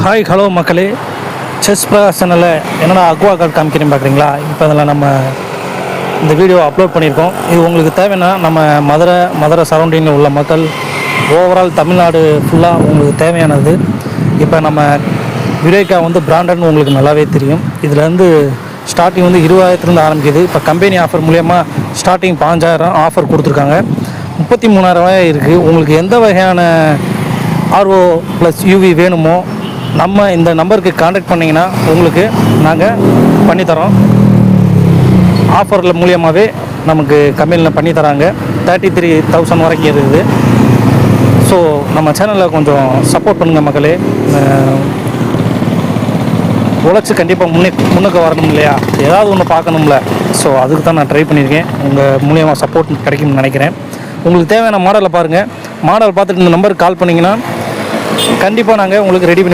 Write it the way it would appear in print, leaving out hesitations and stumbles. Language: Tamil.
ஹாய் ஹலோ மக்களே, செஸ் பிரகாஷ் சேனலில் என்னடா அக்வா கார்டு காமிக்கிறேன் பார்க்குறீங்களா? இப்போ அதில் நம்ம இந்த வீடியோ அப்லோட் பண்ணியிருக்கோம். இது உங்களுக்கு தேவைன்னா நம்ம மதுரை சரௌண்டிங்கில் உள்ள மக்கள், ஓவரால் தமிழ்நாடு ஃபுல்லாக உங்களுக்கு தேவையானது. இப்போ நம்ம யுரேகா பிராண்டட்னு உங்களுக்கு நல்லாவே தெரியும். இதில் ஸ்டார்டிங் 20,000 ஆரம்பிக்குது. இப்போ கம்பெனி ஆஃபர் மூலயமா ஸ்டார்டிங் 5,000 ஆஃபர் கொடுத்துருக்காங்க. 33,000 இருக்குது. உங்களுக்கு எந்த வகையான ஆர்ஓ ப்ளஸ் யூவி வேணுமோ நம்ம இந்த நம்பருக்கு கான்டாக்ட் பண்ணிங்கன்னா உங்களுக்கு நாங்கள் பண்ணித்தரோம். ஆஃபரில் மூலியமாகவே நமக்கு கம்பெனியில் பண்ணித்தராங்க. 33,000 வரைக்கும் இருக்குது. ஸோ நம்ம சேனலில் கொஞ்சம் சப்போர்ட் பண்ணுங்கள் மக்களே. உழைச்சி கண்டிப்பாக முன்னுக்கு வரணும் இல்லையா? ஏதாவது ஒன்று பார்க்கணும்ல. ஸோ அதுக்கு தான் நான் ட்ரை பண்ணியிருக்கேன். உங்கள் மூலியமாக சப்போர்ட் கிடைக்கும்னு நினைக்கிறேன். உங்களுக்கு தேவையான மாடலை பாருங்கள். மாடல் பார்த்துட்டு இந்த நம்பருக்கு கால் பண்ணிங்கன்னா கண்டிப்பாக நாங்கள் உங்களுக்கு ரெடி பண்ணி